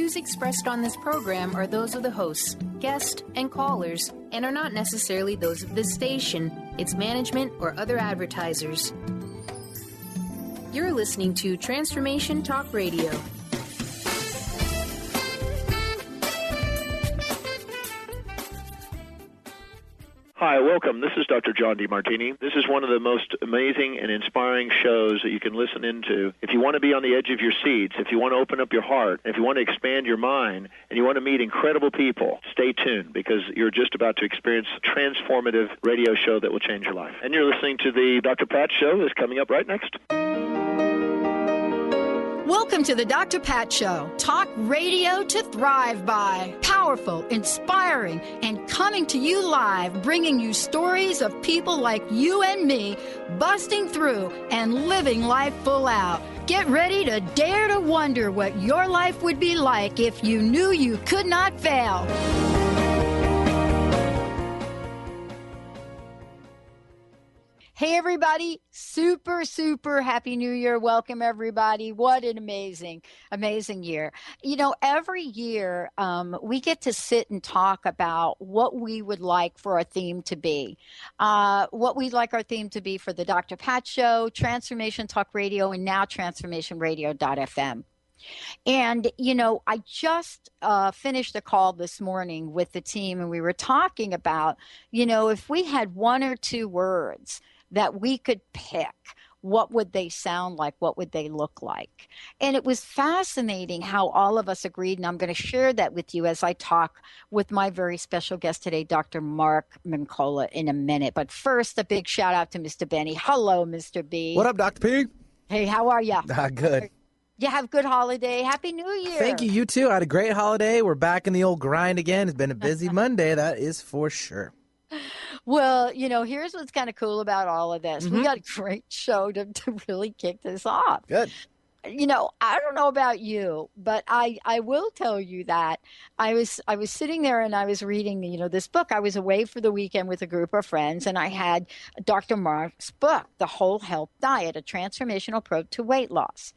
views expressed on this program are those of the hosts, guests, and callers, and are not necessarily those of this station, its management, or other advertisers. You're listening to Transformation Talk Radio. Hi, welcome. This is Dr. John DeMartini. This is one of the most amazing and inspiring shows that you can listen into. If you want to be on the edge of your seats, if you want to open up your heart, if you want to expand your mind, and you want to meet incredible people, stay tuned because you're just about to experience a transformative radio show that will change your life. And you're listening to the Dr. Pat Show that's coming up right next. Welcome to the Dr. Pat Show. Talk radio to thrive by. Powerful, inspiring, and coming to you live, bringing you stories of people like you and me busting through and living life full out. Get ready to dare to wonder what your life would be like if you knew you could not fail. Hey, everybody. Super, super happy New Year. Welcome, everybody. What an amazing, amazing year. You know, every year we get to sit and talk about what we would like for our theme to be, what we'd like our theme to be for the Dr. Pat Show, Transformation Talk Radio, and now TransformationRadio.fm. And, you know, I just finished a call this morning with the team, and we were talking about, you know, if we had one or two words that we could pick, what would they sound like? What would they look like? And it was fascinating how all of us agreed, and I'm going to share that with you as I talk with my very special guest today, Dr. Mark Mincolla, in a minute. But first, a big shout out to Mr. Benny. Hello, Mr. B. What up, Dr. P? Hey, how are you? Good. You have a good holiday. Happy New Year. Thank you. You too. I had a great holiday. We're back in the old grind again. It's been a busy Monday, that is for sure. Well, you know, here's what's kind of cool about all of this. We got a great show to really kick this off. Good. You know, I don't know about you, but I will tell you that I was sitting there and I was reading, you know, this book. I was away for the weekend with a group of friends, and I had Dr. Mark's book, The Whole Health Diet, A Transformational Approach to Weight Loss.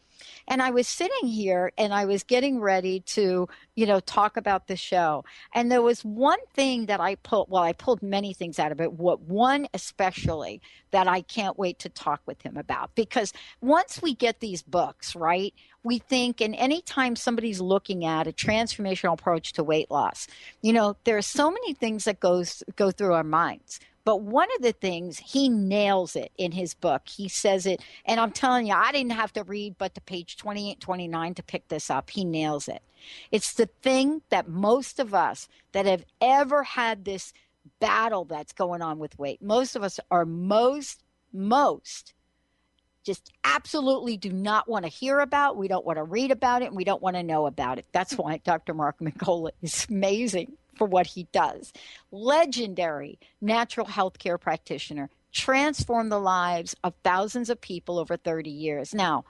And I was sitting here and I was getting ready to, you know, talk about the show. And there was one thing that I pulled many things out of it. One especially that I can't wait to talk with him about. Because once we get these books, right, we think, and anytime somebody's looking at a transformational approach to weight loss, you know, there are so many things that go through our minds. But one of the things, he nails it in his book. He says it, and I'm telling you, I didn't have to read but to page 28, 29 to pick this up. He nails it. It's the thing that most of us that have ever had this battle that's going on with weight, most of us are most just absolutely do not want to hear about. We don't want to read about it, and we don't want to know about it. That's why Dr. Mark Mincolla is amazing for what he does. Legendary natural health care practitioner, transformed the lives of thousands of people over 30 years. Now,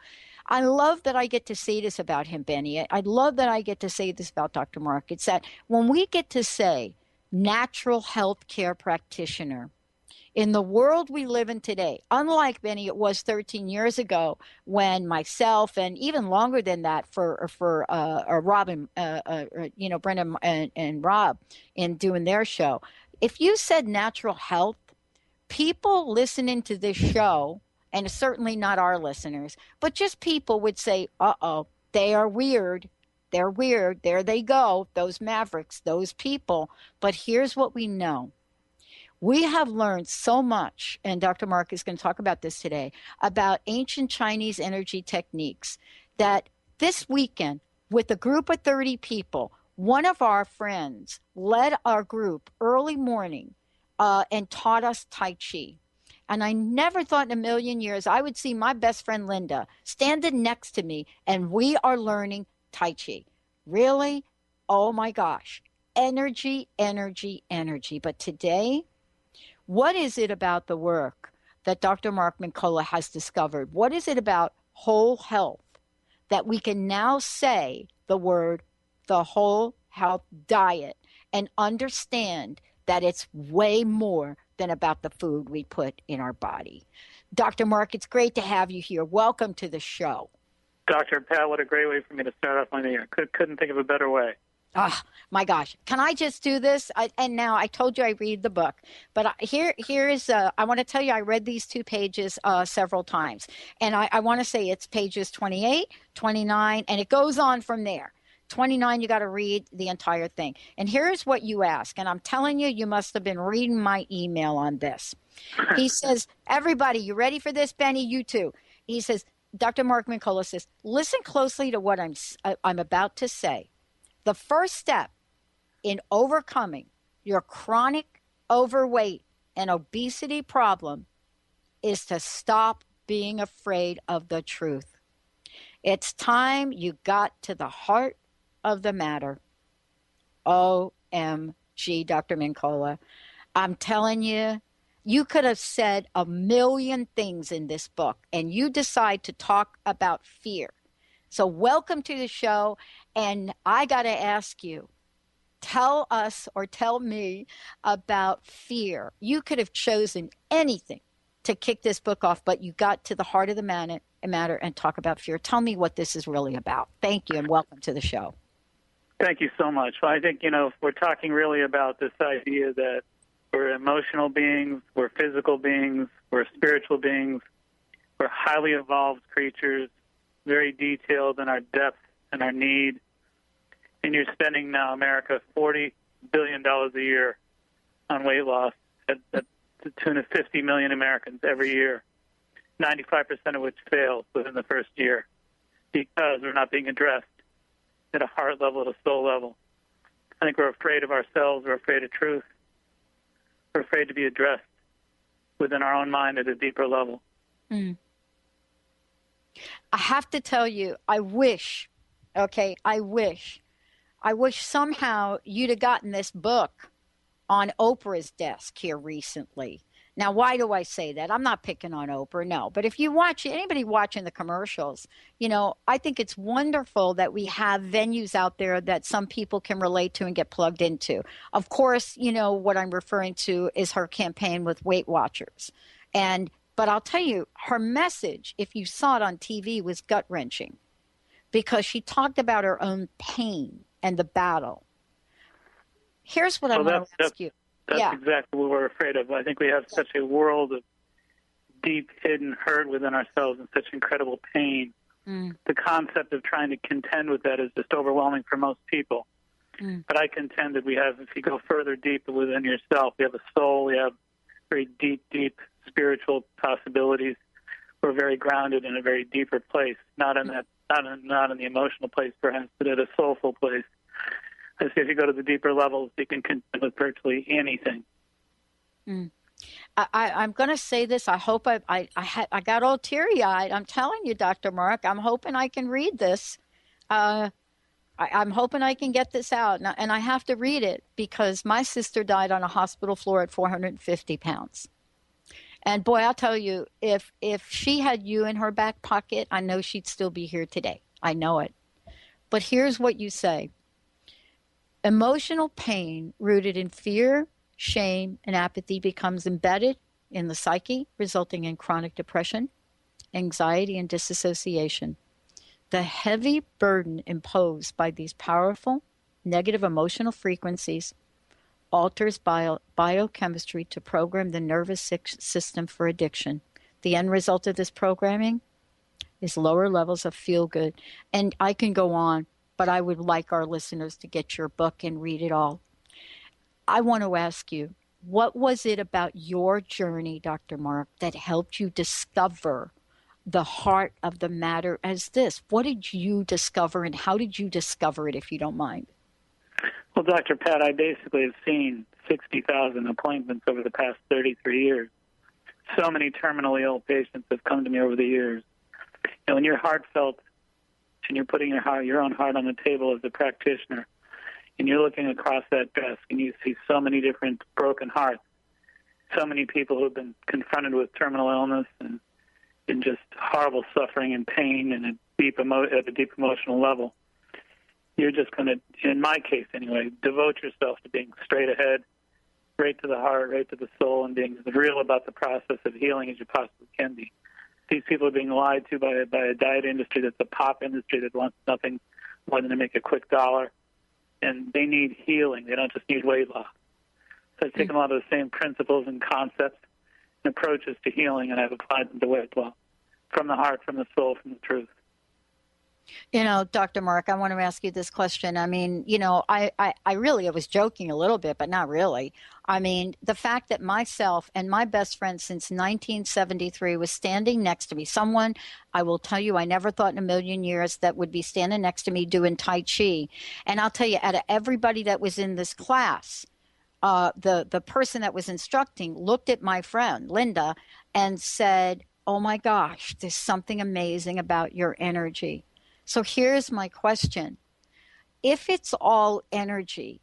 I love that I get to say this about him, Benny. I love that I get to say this about Dr. Mark. It's that when we get to say natural health care practitioner, in the world we live in today, unlike, Benny, it was 13 years ago when myself, and even longer than that for Rob and, you know, Brenda and Rob in doing their show. If you said natural health, people listening to this show, and certainly not our listeners, but just people would say, uh-oh, they are weird. They're weird. There they go, those mavericks, those people. But here's what we know. We have learned so much, and Dr. Mark is going to talk about this today, about ancient Chinese energy techniques, that this weekend, with a group of 30 people, one of our friends led our group early morning and taught us Tai Chi. And I never thought in a million years I would see my best friend Linda standing next to me, and we are learning Tai Chi. Really? Oh, my gosh. Energy, energy, energy. But today, what is it about the work that Dr. Mark Mincolla has discovered? What is it about whole health that we can now say the word, the whole health diet, and understand that it's way more than about the food we put in our body? Dr. Mark, it's great to have you here. Welcome to the show. Dr. Pat, what a great way for me to start off my year. Couldn't think of a better way. Oh, my gosh. Can I just do this? And now I told you I read the book, but here is, I want to tell you, I read these 2 pages several times. And I want to say it's pages 28, 29, and it goes on from there. 29, you got to read the entire thing. And here's what you ask. And I'm telling you, you must have been reading my email on this. He says, everybody, you ready for this, Benny? You too. He says, Dr. Mark Mincolla says, listen closely to what I'm about to say. The first step in overcoming your chronic overweight and obesity problem is to stop being afraid of the truth. It's time you got to the heart of the matter. OMG, Dr. Mincolla. I'm telling you, you could have said a million things in this book, and you decide to talk about fear. So welcome to the show, and I got to ask you, tell us or tell me about fear. You could have chosen anything to kick this book off, but you got to the heart of the matter and talk about fear. Tell me what this is really about. Thank you, and welcome to the show. Thank you so much. Well, I think, if we're talking really about this idea that we're emotional beings, we're physical beings, we're spiritual beings, we're highly evolved creatures, very detailed in our depth and our need. And you're spending now, America, $40 billion a year on weight loss at the tune of 50 million Americans every year, 95% of which fails within the first year because we're not being addressed at a heart level, at a soul level. I think we're afraid of ourselves. We're afraid of truth. We're afraid to be addressed within our own mind at a deeper level. Mm. I have to tell you, I wish somehow you'd have gotten this book on Oprah's desk here recently. Now, why do I say that? I'm not picking on Oprah, no. But if you watch, anybody watching the commercials, I think it's wonderful that we have venues out there that some people can relate to and get plugged into. Of course, what I'm referring to is her campaign with Weight Watchers. But I'll tell you, her message, if you saw it on TV, was gut-wrenching because she talked about her own pain and the battle. Here's what I want to ask you. That's exactly what we're afraid of. I think we have such a world of deep hidden hurt within ourselves and such incredible pain. Mm. The concept of trying to contend with that is just overwhelming for most people. Mm. But I contend that we have, if you go further deep within yourself, we have a soul, we have very deep, deep spiritual possibilities. We're very grounded in a very deeper place, not in the emotional place perhaps, but at a soulful place. I say if you go to the deeper levels, you can contend with virtually anything. Mm. I'm going to say this. I hope I got all teary-eyed. I'm telling you, Dr. Mark, I'm hoping I can read this. I'm hoping I can get this out. And I have to read it because my sister died on a hospital floor at 450 pounds. And boy, I'll tell you, if she had you in her back pocket, I know she'd still be here today. I know it. But here's what you say. Emotional pain rooted in fear, shame, and apathy becomes embedded in the psyche, resulting in chronic depression, anxiety, and disassociation. The heavy burden imposed by these powerful negative emotional frequencies alters biochemistry to program the nervous system for addiction. The end result of this programming is lower levels of feel-good. And I can go on, but I would like our listeners to get your book and read it all. I want to ask you, what was it about your journey, Dr. Mark, that helped you discover the heart of the matter as this? What did you discover, and how did you discover it, if you don't mind? Well, Dr. Pat, I basically have seen 60,000 appointments over the past 33 years. So many terminally ill patients have come to me over the years. And when you're heartfelt and you're putting your own heart on the table as a practitioner, and you're looking across that desk and you see so many different broken hearts, so many people who have been confronted with terminal illness and just horrible suffering and pain and at a deep emotional level, you're just going to, in my case anyway, devote yourself to being straight ahead, right to the heart, right to the soul, and being as real about the process of healing as you possibly can be. These people are being lied to by a diet industry that's a pop industry that wants nothing more than to make a quick dollar. And they need healing. They don't just need weight loss. So I've taken a lot of the same principles and concepts and approaches to healing, and I've applied them to weight loss from the heart, from the soul, from the truth. You know, Dr. Mark, I want to ask you this question. I mean, you know, I was joking a little bit, but not really. I mean, the fact that myself and my best friend since 1973 was standing next to me, someone, I will tell you, I never thought in a million years that would be standing next to me doing Tai Chi. And I'll tell you, out of everybody that was in this class, the person that was instructing looked at my friend, Linda, and said, oh my gosh, there's something amazing about your energy. So here's my question. If it's all energy,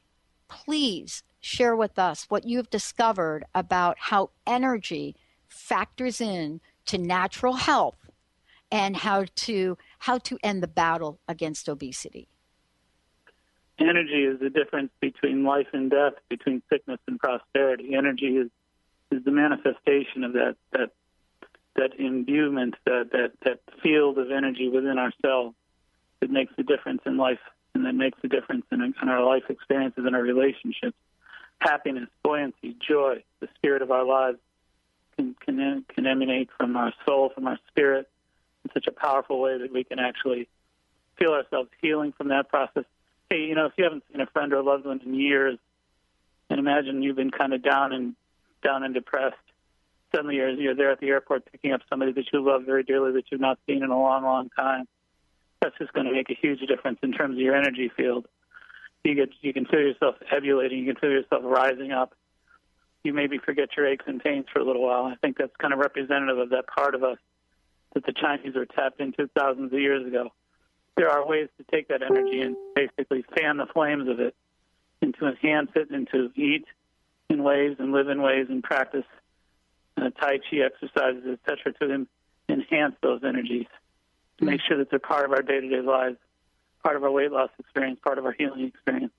please share with us what you've discovered about how energy factors in to natural health and how to end the battle against obesity. Energy is the difference between life and death, between sickness and prosperity. Energy is the manifestation of that imbuement, that field of energy within ourselves. That makes a difference in life, and that makes a difference in our life experiences and our relationships. Happiness, buoyancy, joy, the spirit of our lives can emanate from our soul, from our spirit, in such a powerful way that we can actually feel ourselves healing from that process. Hey, you know, if you haven't seen a friend or a loved one in years, and imagine you've been kind of down and depressed, suddenly you're there at the airport picking up somebody that you love very dearly that you've not seen in a long, long time. That's just going to make a huge difference in terms of your energy field. You can feel yourself ebulating. You can feel yourself rising up. You maybe forget your aches and pains for a little while. I think that's kind of representative of that part of us that the Chinese were tapped into thousands of years ago. There are ways to take that energy and basically fan the flames of it, and to enhance it, and to eat in ways and live in ways and practice Tai Chi exercises, etc., to enhance those energies. To make sure that they're part of our day-to-day lives, part of our weight loss experience, part of our healing experience.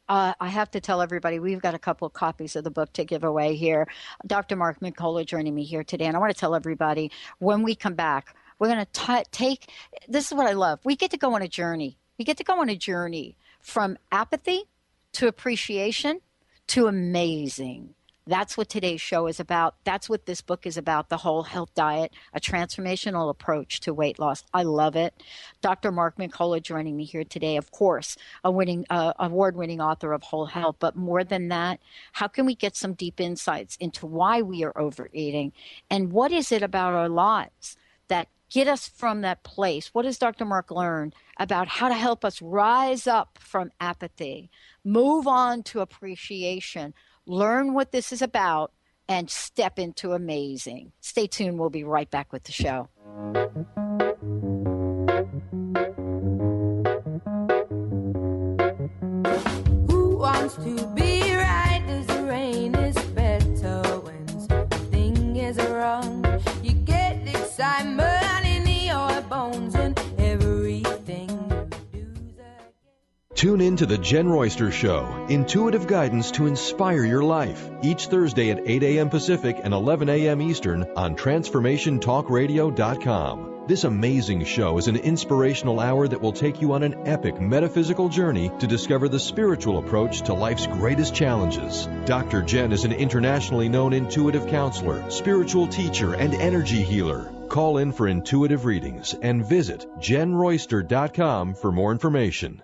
I have to tell everybody, we've got a couple of copies of the book to give away here. Dr. Mark Mincolla joining me here today, and I want to tell everybody, when we come back, we're going to take, this is what I love, we get to go on a journey. We get to go on a journey from apathy to appreciation to amazing. That's what today's show is about. That's what this book is about, the Whole Health Diet, a transformational approach to weight loss. I love it. Dr. Mark Mincolla joining me here today, of course, award-winning author of Whole Health. But more than that, how can we get some deep insights into why we are overeating and what is it about our lives that get us from that place? What has Dr. Mark learned about how to help us rise up from apathy, move on to appreciation, learn what this is about, and step into amazing? Stay tuned. We'll be right back with the show. Who wants to be right as the rain is better when something is wrong? You get excitement in your bones and everything you do. Tune in to The Jen Royster Show, intuitive guidance to inspire your life, each Thursday at 8 a.m. Pacific and 11 a.m. Eastern on TransformationTalkRadio.com. This amazing show is an inspirational hour that will take you on an epic metaphysical journey to discover the spiritual approach to life's greatest challenges. Dr. Jen is an internationally known intuitive counselor, spiritual teacher, and energy healer. Call in for intuitive readings and visit JenRoyster.com for more information.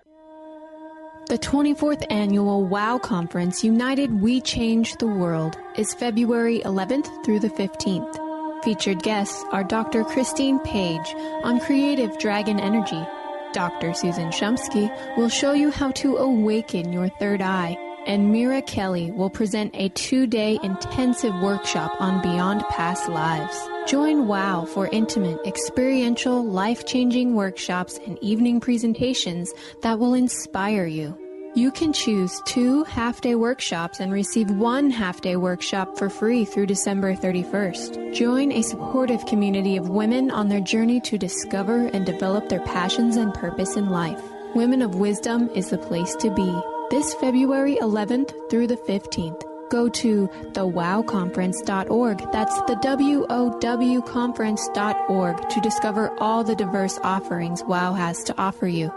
The 24th Annual WOW Conference, United We Change the World, is February 11th through the 15th. Featured guests are Dr. Christine Page on Creative Dragon Energy. Dr. Susan Shumsky will show you how to awaken your third eye. And Mira Kelly will present a 2-day intensive workshop on Beyond Past Lives. Join WOW for intimate, experiential, life-changing workshops and evening presentations that will inspire you. You can choose 2 half-day workshops and receive 1 half-day workshop for free through December 31st. Join a supportive community of women on their journey to discover and develop their passions and purpose in life. Women of Wisdom is the place to be. This February 11th through the 15th. Go to thewowconference.org. That's the WOW conference.org to discover all the diverse offerings WOW has to offer you.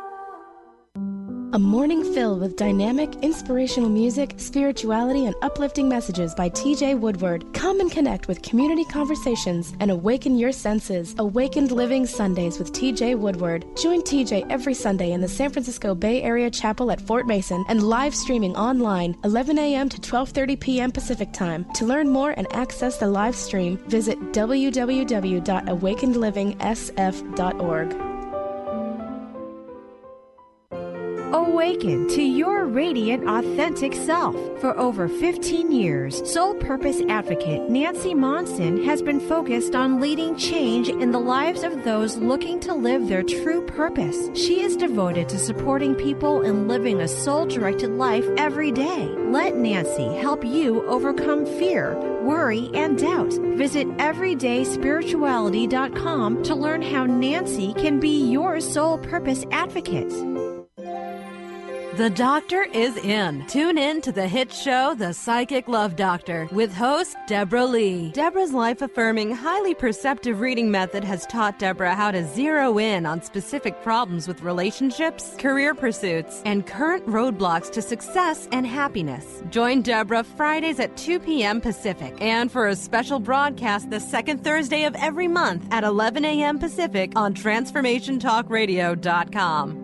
A morning filled with dynamic, inspirational music, spirituality, and uplifting messages by T.J. Woodward. Come and connect with community conversations and awaken your senses. Awakened Living Sundays with T.J. Woodward. Join T.J. every Sunday in the San Francisco Bay Area Chapel at Fort Mason and live streaming online 11 a.m. to 12:30 p.m. Pacific Time. To learn more and access the live stream, visit www.awakenedlivingsf.org. Awaken to your radiant, authentic self. For over 15 years, Soul Purpose Advocate Nancy Monson has been focused on leading change in the lives of those looking to live their true purpose. She is devoted to supporting people in living a soul-directed life every day. Let Nancy help you overcome fear, worry, and doubt. Visit everydayspirituality.com to learn how Nancy can be your Soul Purpose Advocate. The Doctor is in. Tune in to the hit show, The Psychic Love Doctor, with host Deborah Lee. Deborah's life-affirming, highly perceptive reading method has taught Deborah how to zero in on specific problems with relationships, career pursuits, and current roadblocks to success and happiness. Join Deborah Fridays at 2 p.m. Pacific, and for a special broadcast the second Thursday of every month at 11 a.m. Pacific on TransformationTalkRadio.com.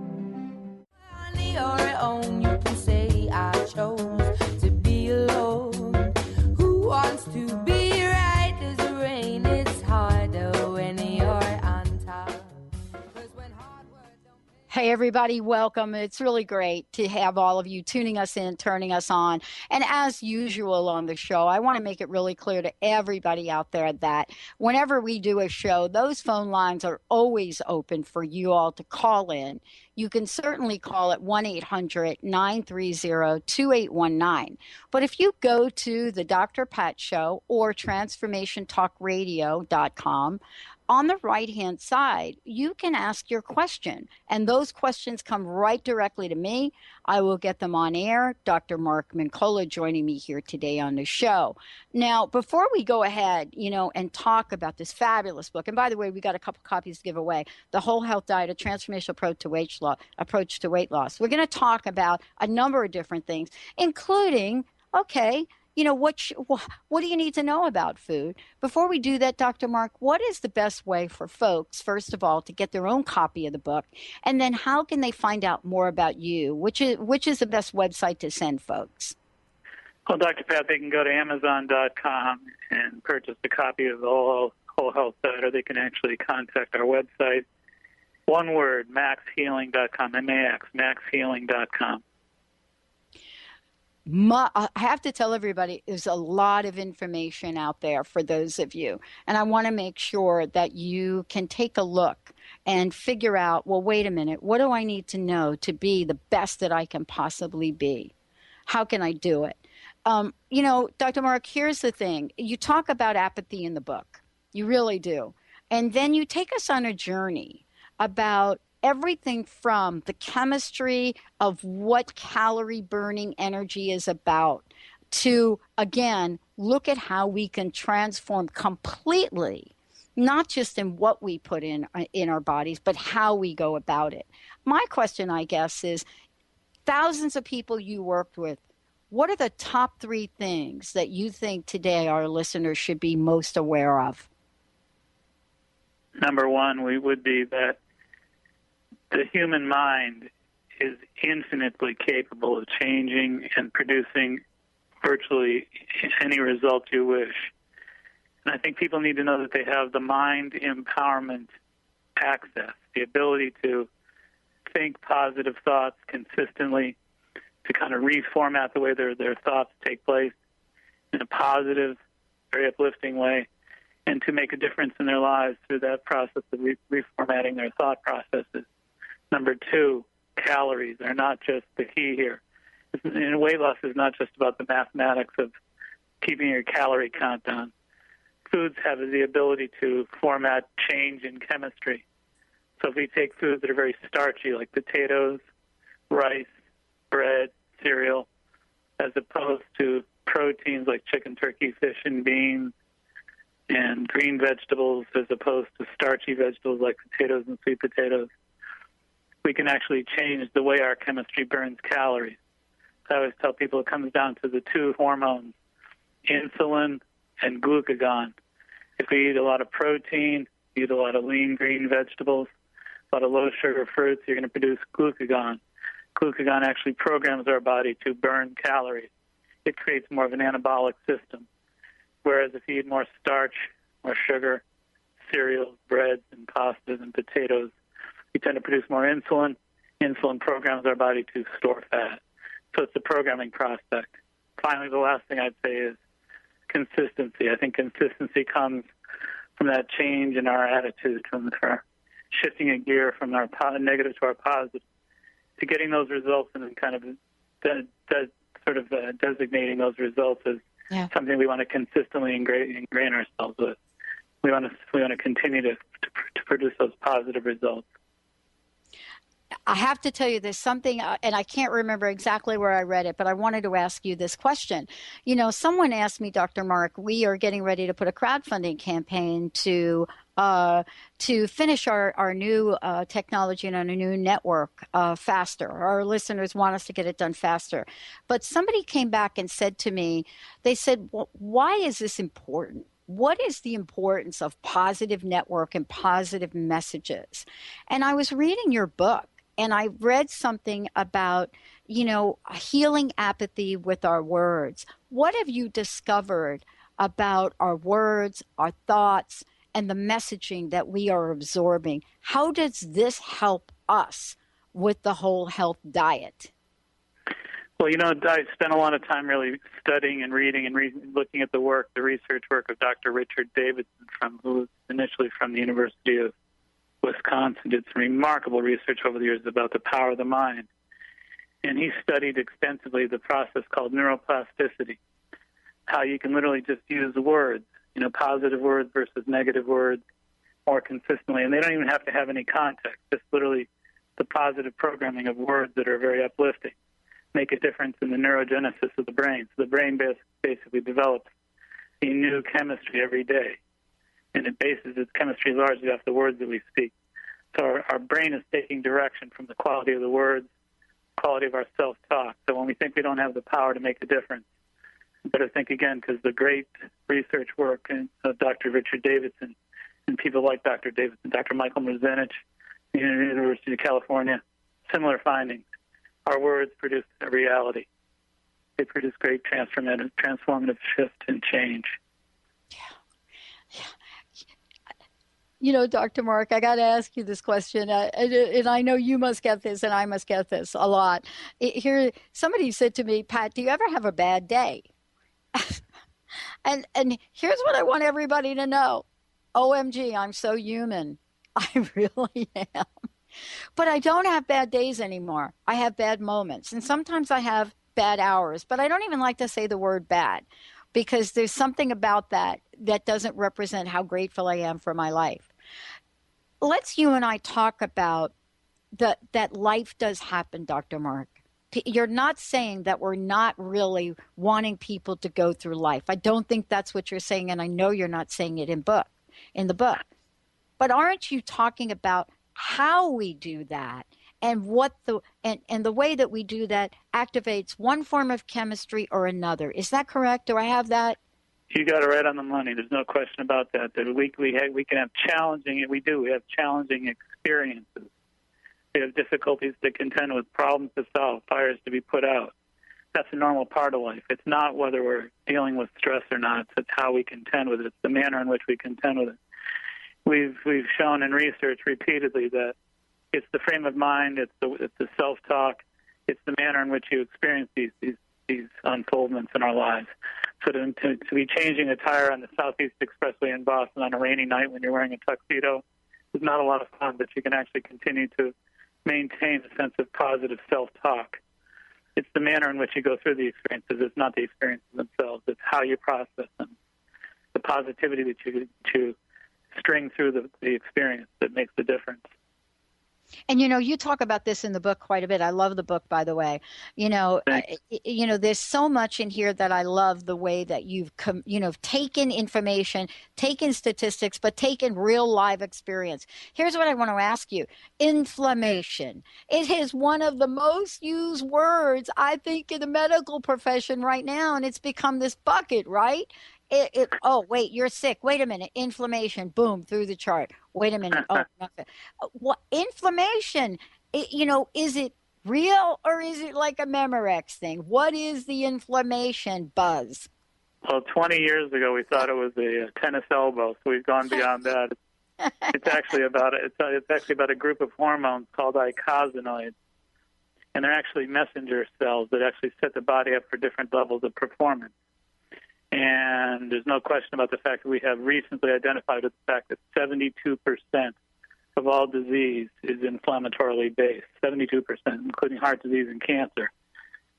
Your own, you can say I chose to be alone. Who wants to be right as the rain? It's harder when you're on top. Hey, everybody, welcome. It's really great to have all of you tuning us in, turning us on. And as usual on the show, I want to make it really clear to everybody out there that whenever we do a show, those phone lines are always open for you all to call in. You can certainly call at 1-800-930-2819. But if you go to the Dr. Pat Show or TransformationTalkRadio.com, on the right-hand side, you can ask your question, and those questions come right directly to me. I will get them on air. Dr. Mark Mincolla joining me here today on the show. Now, before we go ahead, and talk about this fabulous book, and by the way, we got a couple copies to give away, The Whole Health Diet, A Transformational Approach to Weight Loss. We're going to talk about a number of different things, including, what do you need to know about food? Before we do that, Dr. Mark, what is the best way for folks, first of all, to get their own copy of the book? And then how can they find out more about you? Which is the best website to send folks? Well, Dr. Pat, they can go to Amazon.com and purchase a copy of the Whole Health Diet, or they can actually contact our website. One word, maxhealing.com, M-A-X, maxhealing.com. I have to tell everybody, there's a lot of information out there for those of you. And I want to make sure that you can take a look and figure out, well, wait a minute, what do I need to know to be the best that I can possibly be? How can I do it? Dr. Mark, here's the thing. You talk about apathy in the book. You really do. And then you take us on a journey about everything from the chemistry of what calorie burning energy is about to, again, look at how we can transform completely, not just in what we put in our bodies, but how we go about it. My question, I guess, is thousands of people you worked with, what are the top 3 things that you think today our listeners should be most aware of? Number one, would be that the human mind is infinitely capable of changing and producing virtually any result you wish. And I think people need to know that they have the mind empowerment access, the ability to think positive thoughts consistently, to kind of reformat the way their thoughts take place in a positive, very uplifting way, and to make a difference in their lives through that process of reformatting their thought processes. Number 2, calories are not just the key here. And weight loss is not just about the mathematics of keeping your calorie count down. Foods have the ability to format change in chemistry. So if we take foods that are very starchy, like potatoes, rice, bread, cereal, as opposed to proteins like chicken, turkey, fish, and beans, and green vegetables as opposed to starchy vegetables like potatoes and sweet potatoes, we can actually change the way our chemistry burns calories. I always tell people it comes down to the two hormones, insulin and glucagon. If we eat a lot of protein, eat a lot of lean green vegetables, a lot of low-sugar fruits, you're going to produce glucagon. Glucagon actually programs our body to burn calories. It creates more of an anabolic system. Whereas if you eat more starch, more sugar, cereals, breads, and pastas and potatoes, we tend to produce more insulin. Insulin programs our body to store fat. So it's a programming prospect. Finally, the last thing I'd say is consistency. I think consistency comes from that change in our attitude, from our shifting a gear from our negative to our positive, to getting those results and then kind of designating those results as something we want to consistently ingrain ourselves with. We want to continue to produce those positive results. I have to tell you, there's something, and I can't remember exactly where I read it, but I wanted to ask you this question. You know, someone asked me, Dr. Mark, we are getting ready to put a crowdfunding campaign to finish our new technology and our new network faster. Our listeners want us to get it done faster. But somebody came back and said to me, they said, well, why is this important? What is the importance of positive network and positive messages? And I was reading your book, and I read something about, you know, healing apathy with our words. What have you discovered about our words, our thoughts, and the messaging that we are absorbing? How does this help us with the whole health diet? Well, you know, I spent a lot of time really studying and reading and looking at the research work of Dr. Richard Davidson, who was initially from the University of Wisconsin, did some remarkable research over the years about the power of the mind. And he studied extensively the process called neuroplasticity, how you can literally just use words, you know, positive words versus negative words more consistently. And they don't even have to have any context, just literally the positive programming of words that are very uplifting make a difference in the neurogenesis of the brain. So the brain basically develops a new chemistry every day, and it bases its chemistry largely off the words that we speak. So our brain is taking direction from the quality of the words, quality of our self-talk. So when we think we don't have the power to make a difference, we better think again, because the great research work of Dr. Richard Davidson and people like Dr. Davidson, Dr. Michael Merzenich, the University of California, similar findings. Our words produce a reality. They produce great transformative shift and change. Yeah. You know, Dr. Mark, I got to ask you this question, and I know you must get this, and I must get this a lot. Here, somebody said to me, Pat, do you ever have a bad day? and here's what I want everybody to know. OMG, I'm so human. I really am. But I don't have bad days anymore. I have bad moments. And sometimes I have bad hours. But I don't even like to say the word bad, because there's something about that doesn't represent how grateful I am for my life. Let's you and I talk about that life does happen, Dr. Mark. You're not saying that we're not really wanting people to go through life. I don't think that's what you're saying, and I know you're not saying it in the book. But aren't you talking about how we do that, and what and the way that we do that activates one form of chemistry or another? Is that correct? Do I have that? You got it right on the money. There's no question about that. That we can have challenging, and we have challenging experiences. We have difficulties to contend with, problems to solve, fires to be put out. That's a normal part of life. It's not whether we're dealing with stress or not. It's how we contend with it. It's the manner in which we contend with it. We've shown in research repeatedly that it's the frame of mind, it's the self-talk, it's the manner in which you experience these unfoldments in our lives. So to be changing a tire on the Southeast Expressway in Boston on a rainy night when you're wearing a tuxedo is not a lot of fun, but you can actually continue to maintain a sense of positive self-talk. It's the manner in which you go through the experiences. It's not the experiences themselves. It's how you process them, the positivity that you string through the experience that makes the difference. And, you talk about this in the book quite a bit. I love the book, by the way. There's so much in here that I love the way that you've, taken information, taken statistics, but taken real live experience. Here's what I want to ask you. Inflammation. It is one of the most used words, I think, in the medical profession right now. And it's become this bucket, right? Oh, wait, you're sick. Wait a minute. Inflammation. Boom, through the chart. Wait a minute. Oh, nothing. What inflammation? Is it real or is it like a Memorex thing? What is the inflammation buzz? Well, 20 years ago, we thought it was a tennis elbow, so we've gone beyond that. It's actually about a group of hormones called icosanoids, and they're actually messenger cells that actually set the body up for different levels of performance. And there's no question about the fact that we have recently identified the fact that 72% of all disease is inflammatorily based, 72%, including heart disease and cancer.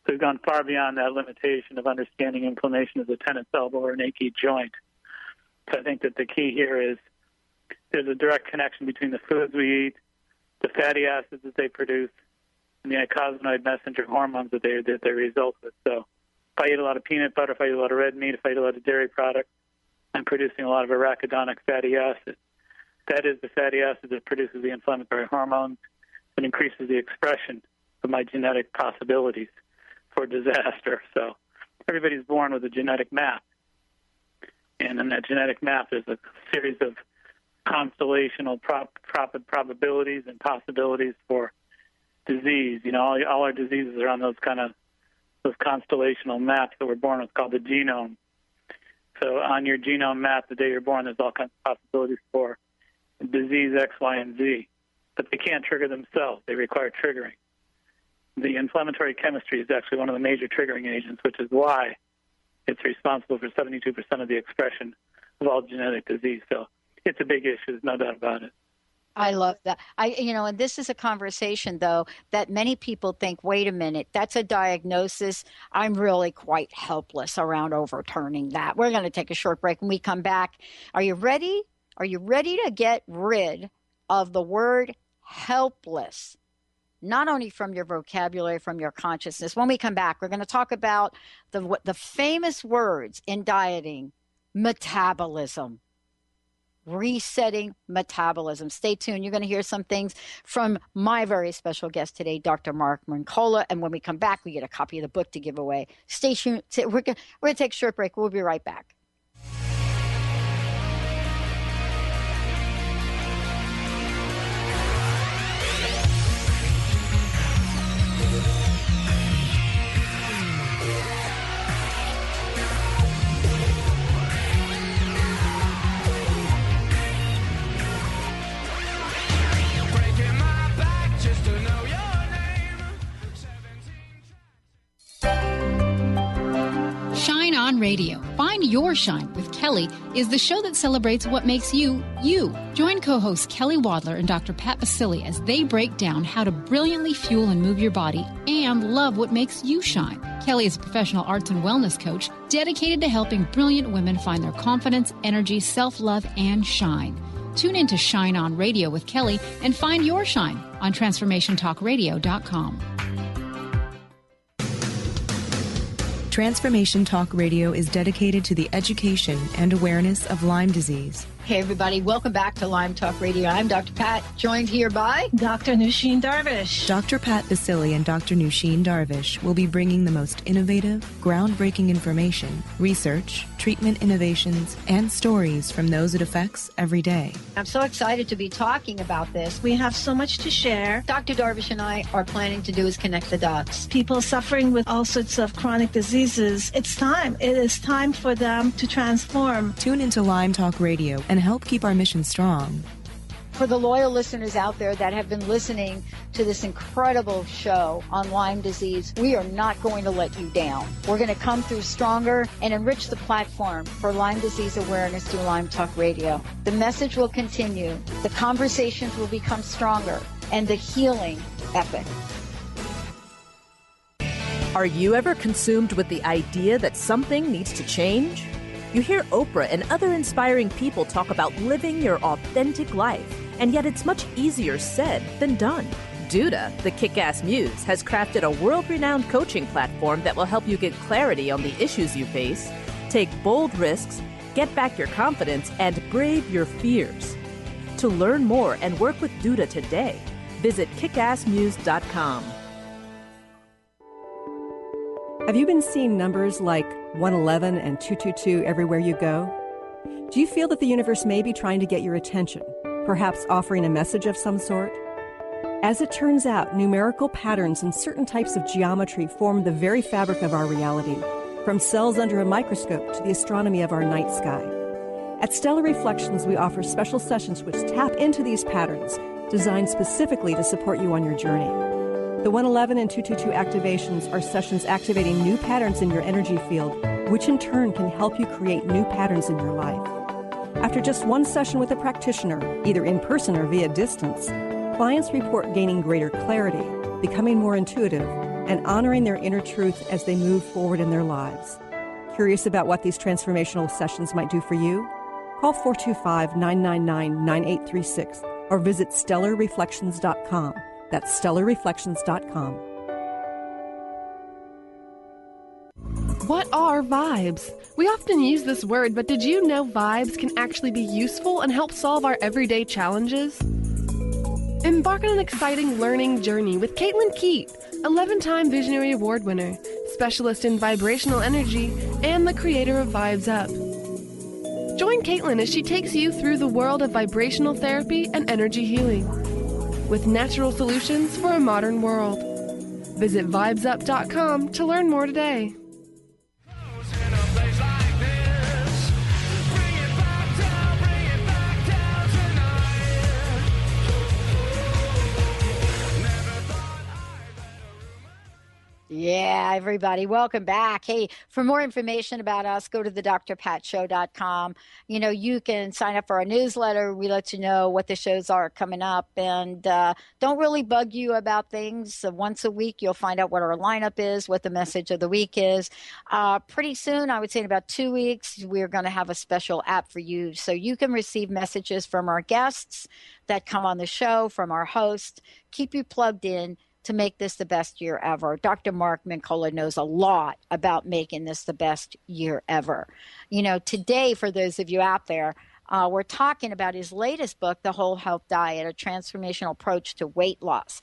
So we've gone far beyond that limitation of understanding inflammation as a tennis elbow or an achy joint. So I think that the key here is there's a direct connection between the foods we eat, the fatty acids that they produce, and the icosanoid messenger hormones that they result with. So if I eat a lot of peanut butter, if I eat a lot of red meat, if I eat a lot of dairy products, I'm producing a lot of arachidonic fatty acid. That is the fatty acid that produces the inflammatory hormones and increases the expression of my genetic possibilities for disaster. So everybody's born with a genetic map. And in that genetic map, there's a series of constellational probabilities and possibilities for disease. All our diseases are on those constellational maps that we're born with called the genome. So on your genome map, the day you're born, there's all kinds of possibilities for disease X, Y, and Z. But they can't trigger themselves. They require triggering. The inflammatory chemistry is actually one of the major triggering agents, which is why it's responsible for 72% of the expression of all genetic disease. So it's a big issue, there's no doubt about it. I love that. And this is a conversation, though, that many people think, wait a minute, that's a diagnosis. I'm really quite helpless around overturning that. We're going to take a short break. When we come back, are you ready? Are you ready to get rid of the word helpless? Not only from your vocabulary, from your consciousness. When we come back, we're going to talk about the famous words in dieting, metabolism. Resetting metabolism. Stay tuned. You're going to hear some things from my very special guest today, Dr. Mark Mincolla. And when we come back, we get a copy of the book to give away. Stay tuned. We're going to take a short break. We'll be right back. Shine On Radio. Find Your Shine with Kelly is the show that celebrates what makes you, you. Join co-hosts Kelly Wadler and Dr. Pat Basili as they break down how to brilliantly fuel and move your body and love what makes you shine. Kelly is a professional arts and wellness coach dedicated to helping brilliant women find their confidence, energy, self-love, and shine. Tune in to Shine On Radio with Kelly and find your shine on TransformationTalkRadio.com. Transformation Talk Radio is dedicated to the education and awareness of Lyme disease. Hey, everybody. Welcome back to Lyme Talk Radio. I'm Dr. Pat, joined here by Dr. Nusheen Darvish. Dr. Pat Basili and Dr. Nusheen Darvish will be bringing the most innovative, groundbreaking information, research, treatment innovations, and stories from those it affects every day. I'm so excited to be talking about this. We have so much to share. Dr. Darvish and I are planning to do is connect the dots. People suffering with all sorts of chronic diseases, it's time. It is time for them to transform. Tune into Lyme Talk Radio and help keep our mission strong. For the loyal listeners out there that have been listening to this incredible show on Lyme disease, we are not going to let you down. We're going to come through stronger and enrich the platform for Lyme disease awareness through Lyme Talk Radio. The message will continue, the conversations will become stronger, and the healing epic. Are you ever consumed with the idea that something needs to change? You hear Oprah and other inspiring people talk about living your authentic life and yet it's much easier said than done. Duda, the kick-ass muse, has crafted a world-renowned coaching platform that will help you get clarity on the issues you face, take bold risks, get back your confidence, and brave your fears. To learn more and work with Duda today, visit kickassmuse.com. Have you been seeing numbers like 111 and 222 everywhere you go? Do you feel that the universe may be trying to get your attention, perhaps offering a message of some sort? As it turns out, numerical patterns and certain types of geometry form the very fabric of our reality, from cells under a microscope to the astronomy of our night sky. At Stellar Reflections, we offer special sessions which tap into these patterns, designed specifically to support you on your journey. The 111 and 222 activations are sessions activating new patterns in your energy field, which in turn can help you create new patterns in your life. After just one session with a practitioner, either in person or via distance, clients report gaining greater clarity, becoming more intuitive, and honoring their inner truth as they move forward in their lives. Curious about what these transformational sessions might do for you? Call 425-999-9836 or visit stellarreflections.com. That's stellarreflections.com. What are vibes? We often use this word, but did you know vibes can actually be useful and help solve our everyday challenges? Embark on an exciting learning journey with Caitlin Keat, 11-time Visionary Award winner, specialist in vibrational energy, and the creator of Vibes Up. Join Caitlin as she takes you through the world of vibrational therapy and energy healing, with natural solutions for a modern world. Visit vibesup.com to learn more today. Yeah, everybody, welcome back. Hey, for more information about us, go to thedrpatshow.com. You know, you can sign up for our newsletter. We let you know what the shows are coming up, and don't really bug you about things. Once a week, you'll find out what our lineup is, what the message of the week is. Pretty soon, I would say in about 2 weeks, we're going to have a special app for you, so you can receive messages from our guests that come on the show, from our host, keep you plugged in to make this the best year ever. Dr. Mark Mincolla knows a lot about making this the best year ever. You know, today, for those of you out there, we're talking about his latest book, The Whole Health Diet, A Transformational Approach to Weight Loss.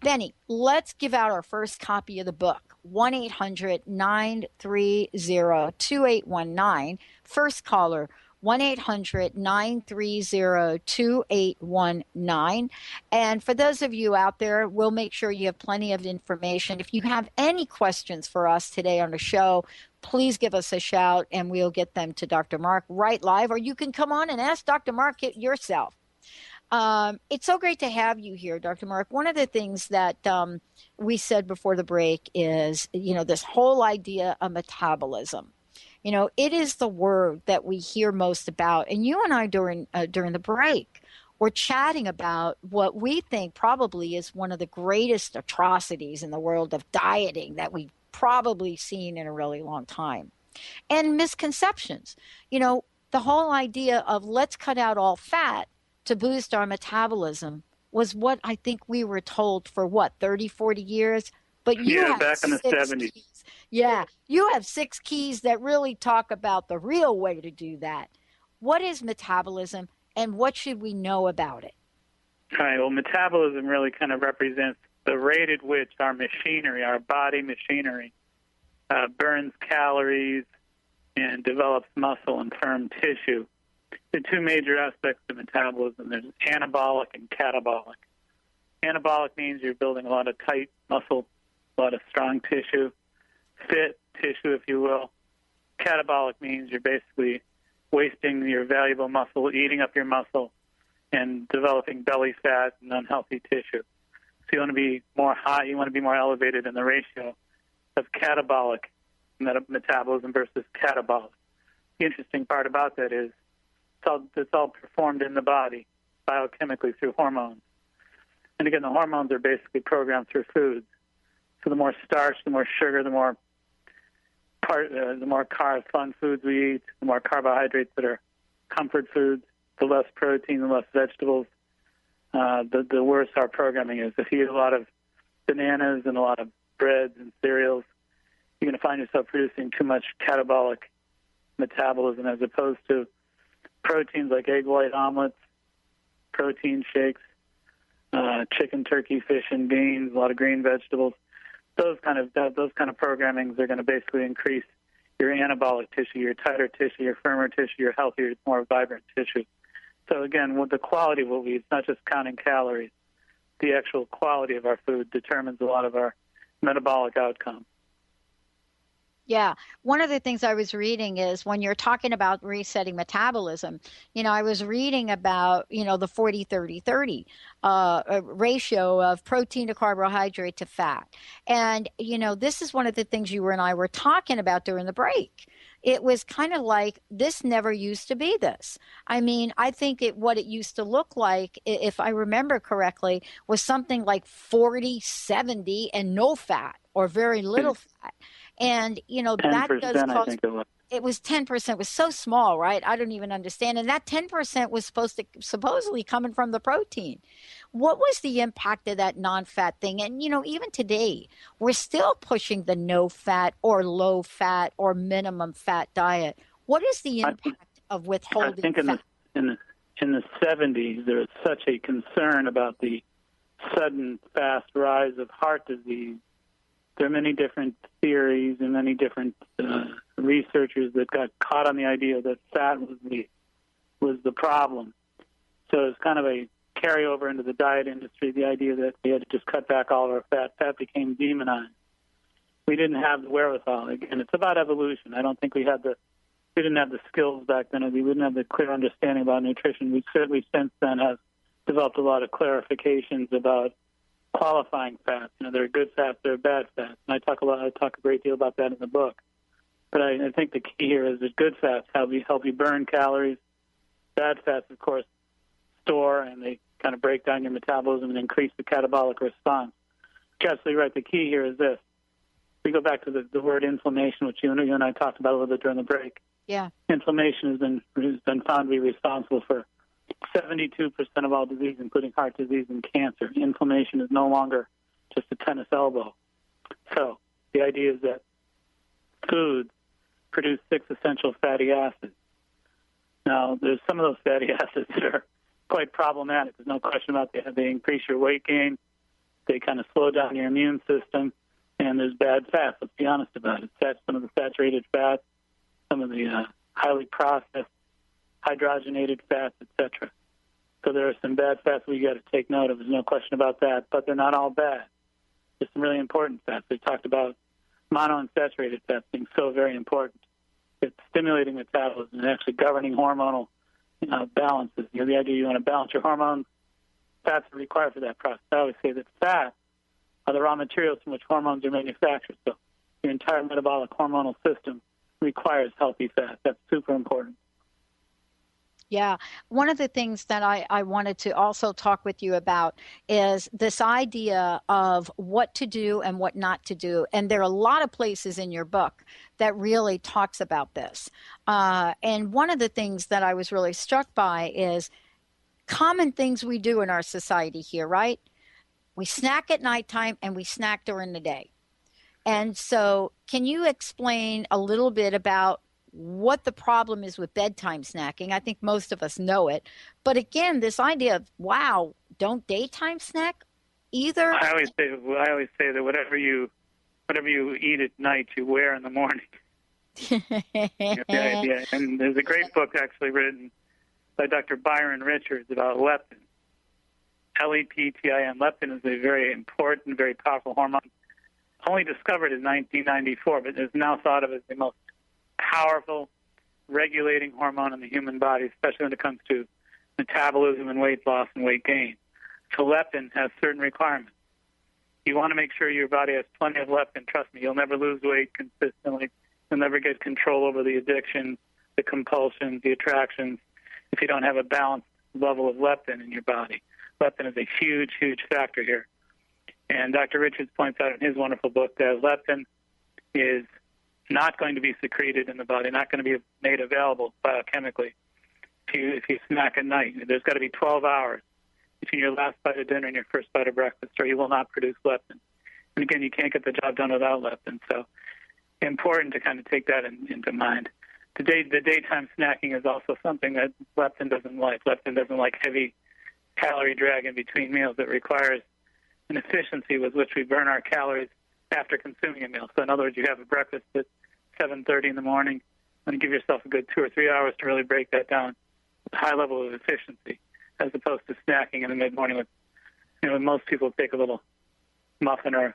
Benny, let's give out our first copy of the book, 1-800-930-2819. First caller, 1-800-930-2819. And for those of you out there, we'll make sure you have plenty of information. If you have any questions for us today on the show, please give us a shout and we'll get them to Dr. Mark right live, or you can come on and ask Dr. Mark it yourself. It's so great to have you here, Dr. Mark. One of the things that we said before the break is, you know, this whole idea of metabolism. You know, it is the word that we hear most about. And you and I, during the break, were chatting about what we think probably is one of the greatest atrocities in the world of dieting that we've probably seen in a really long time. And misconceptions. You know, the whole idea of let's cut out all fat to boost our metabolism was what I think we were told for, 30, 40 years? But you have back in the 70s. Keys. Yeah, you have 6 keys that really talk about the real way to do that. What is metabolism, and what should we know about it? All right, well, metabolism really kind of represents the rate at which our machinery, our body machinery, burns calories and develops muscle and firm tissue. The 2 major aspects of metabolism, there's anabolic and catabolic. Anabolic means you're building a lot of tight muscle, a lot of strong tissue, fit tissue, if you will. Catabolic means you're basically wasting your valuable muscle, eating up your muscle, and developing belly fat and unhealthy tissue. So you want to be more high, you want to be more elevated in the ratio of catabolic metabolism versus catabolic. The interesting part about that is it's all performed in the body biochemically through hormones. And again, the hormones are basically programmed through foods. So the more starch, the more sugar, the more fun foods we eat, the more carbohydrates that are comfort foods, the less protein, the less vegetables, the worse our programming is. If you eat a lot of bananas and a lot of breads and cereals, you're going to find yourself producing too much catabolic metabolism, as opposed to proteins like egg white omelets, protein shakes, chicken, turkey, fish, and beans, a lot of green vegetables. Those kind of programmings are going to basically increase your anabolic tissue, your tighter tissue, your firmer tissue, your healthier, more vibrant tissue. So again, with the quality of what we eat, it's not just counting calories. The actual quality of our food determines a lot of our metabolic outcomes. Yeah. One of the things I was reading is when you're talking about resetting metabolism, I was reading about, the 40-30-30 ratio of protein to carbohydrate to fat. And, this is one of the things you and I were talking about during the break. It was kind of like, this never used to be this. I mean, I think what it used to look like, if I remember correctly, was something like 40-70 and no fat or very little fat. And, that does cause, I think it was 10%. It was so small, right? I don't even understand. And that 10% was supposedly coming from the protein. What was the impact of that non-fat thing? And, even today, we're still pushing the no-fat or low-fat or minimum fat diet. What is the impact of withholding fat? I think in the 70s, there was such a concern about the sudden, fast rise of heart disease. There are many different theories and many different researchers that got caught on the idea that fat was the problem. So it's kind of a carryover into the diet industry, the idea that we had to just cut back all of our fat. Fat became demonized. We didn't have the wherewithal. Again, it's about evolution. I don't think we didn't have the skills back then. We didn't have the clear understanding about nutrition. We certainly since then have developed a lot of clarifications about qualifying fats. There are good fats, there are bad fats. And I talk a great deal about that in the book. But I think the key here is that good fats help you burn calories. Bad fats, of course, store, and they kind of break down your metabolism and increase the catabolic response. You're absolutely right. The key here is this. We go back to the word inflammation, which you and I talked about a little bit during the break. Yeah. Inflammation has been found to be responsible for 72% of all disease, including heart disease and cancer. Inflammation is no longer just a tennis elbow. So the idea is that foods produce 6 essential fatty acids. Now, there's some of those fatty acids that are quite problematic. There's no question about that. They increase your weight gain. They kind of slow down your immune system. And there's bad fats. Let's be honest about it. Some of the saturated fats, some of the highly processed hydrogenated fats, etc. So there are some bad fats we got to take note of. There's no question about that, but they're not all bad. There's some really important fats. We talked about monounsaturated fats being so very important. It's stimulating metabolism and actually governing hormonal balances. The idea you want to balance your hormones, fats are required for that process. I always say that fats are the raw materials from which hormones are manufactured. So your entire metabolic hormonal system requires healthy fats. That's super important. Yeah. One of the things that I wanted to also talk with you about is this idea of what to do and what not to do. And there are a lot of places in your book that really talks about this. And one of the things that I was really struck by is common things we do in our society here, right? We snack at nighttime and we snack during the day. And so can you explain a little bit about what the problem is with bedtime snacking? I think most of us know it. But again, this idea of, wow, don't daytime snack either? I always say that whatever you eat at night, you wear in the morning. Yeah. And there's a great book actually written by Dr. Byron Richards about leptin. Leptin. Leptin is a very important, very powerful hormone. Only discovered in 1994, but is now thought of as the most powerful regulating hormone in the human body, especially when it comes to metabolism and weight loss and weight gain. So leptin has certain requirements. You want to make sure your body has plenty of leptin. Trust me, you'll never lose weight consistently. You'll never get control over the addictions, the compulsions, the attractions, if you don't have a balanced level of leptin in your body. Leptin is a huge, huge factor here. And Dr. Richards points out in his wonderful book that leptin is not going to be secreted in the body, not going to be made available biochemically if you snack at night. There's got to be 12 hours between your last bite of dinner and your first bite of breakfast, or you will not produce leptin. And again, you can't get the job done without leptin. So important to kind of take that into mind. The daytime snacking is also something that leptin doesn't like. Leptin doesn't like heavy calorie drag in between meals. It requires an efficiency with which we burn our calories after consuming a meal. So in other words, you have a breakfast at 7:30 in the morning, and give yourself a good 2 or 3 hours to really break that down with a high level of efficiency, as opposed to snacking in the mid-morning with, most people take a little muffin or